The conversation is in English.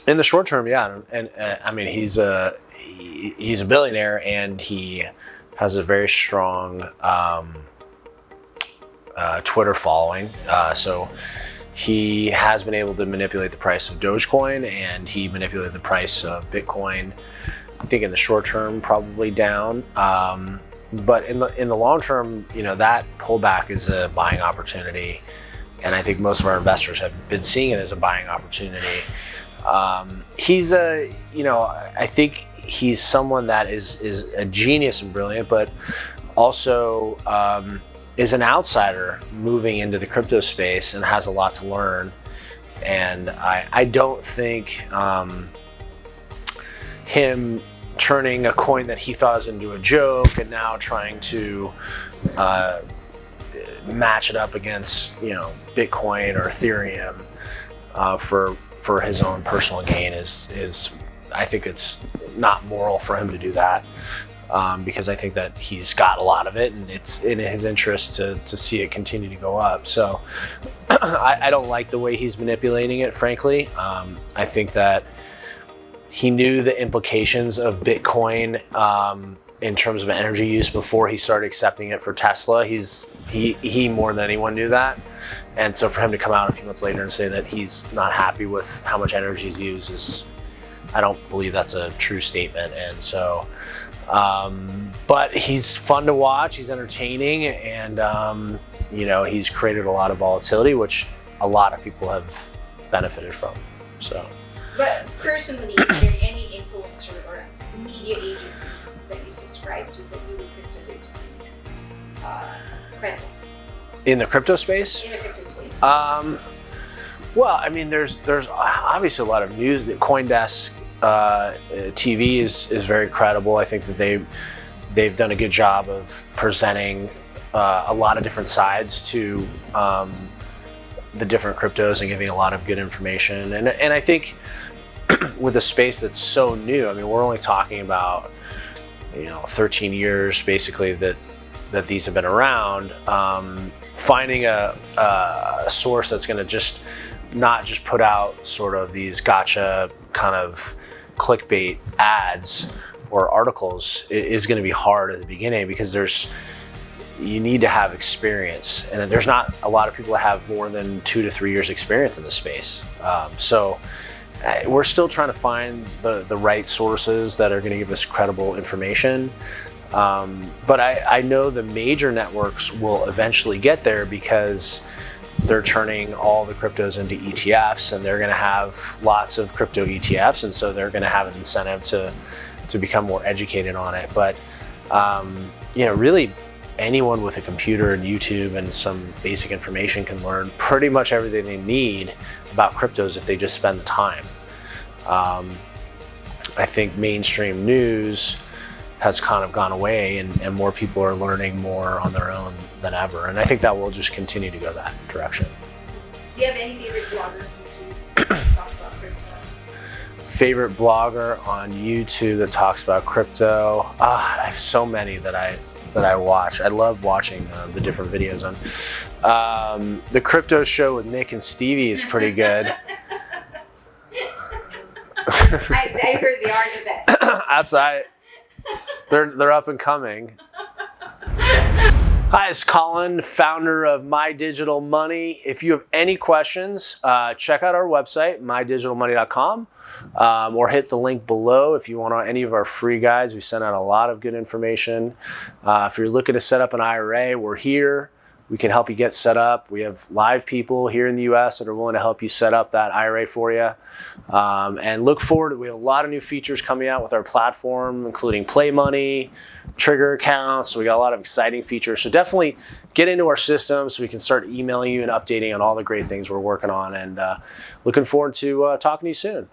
In the short term, yeah, and I mean he's a billionaire, and he has a very strong Twitter following. So he has been able to manipulate the price of Dogecoin, and he manipulated the price of Bitcoin. I think in the short term, probably down. But in the long term, that pullback is a buying opportunity, and I think most of our investors have been seeing it as a buying opportunity. He's I think he's someone that is a genius and brilliant, but also is an outsider moving into the crypto space and has a lot to learn. And I don't think him turning a coin that he thought was into a joke and now trying to match it up against Bitcoin or Ethereum for his own personal gain is I think it's not moral for him to do that, because I think that he's got a lot of it, and it's in his interest to see it continue to go up. So I don't like the way he's manipulating it, frankly. I think that he knew the implications of Bitcoin in terms of energy use before he started accepting it for Tesla. He more than anyone knew that. And so for him to come out a few months later and say that he's not happy with how much energy is used I don't believe that's a true statement. And so, but he's fun to watch, he's entertaining, and he's created a lot of volatility, which a lot of people have benefited from. So. But personally, is there any influencer or media agencies that you subscribe to that you would consider to be credible? In the crypto space? In the crypto space. Well, I mean, there's obviously a lot of news. CoinDesk TV is very credible. I think that they've done a good job of presenting a lot of different sides to the different cryptos and giving a lot of good information. And I think with a space that's so new, I mean, we're only talking about 13 years basically that these have been around. Finding a source that's going to not just put out sort of these gotcha kind of clickbait ads or articles is going to be hard at the beginning, because you need to have experience, and there's not a lot of people that have more than 2 to 3 years experience in the space. So we're still trying to find the right sources that are going to give us credible information. But I know the major networks will eventually get there, because they're turning all the cryptos into ETFs, and they're going to have lots of crypto ETFs, and so they're going to have an incentive to become more educated on it. But really anyone with a computer and YouTube and some basic information can learn pretty much everything they need about cryptos if they just spend the time. I think mainstream news has kind of gone away, and more people are learning more on their own than ever. And I think that will just continue to go that direction. Do you have any favorite blogger on YouTube that talks about crypto? Favorite blogger on YouTube that talks about crypto? I have so many that I watch. I love watching the different videos on. The Crypto Show with Nick and Stevie is pretty good. I heard they are the best. Outside. They're up and coming. Hi, it's Colin, founder of My Digital Money. If you have any questions, check out our website, mydigitalmoney.com, or hit the link below if you want any of our free guides. We send out a lot of good information. If you're looking to set up an IRA, we're here. We can help you get set up. We have live people here in the US that are willing to help you set up that IRA for you. And look forward, we have a lot of new features coming out with our platform, including Play Money, trigger accounts. So we got a lot of exciting features. So definitely get into our system so we can start emailing you and updating on all the great things we're working on. And looking forward to talking to you soon.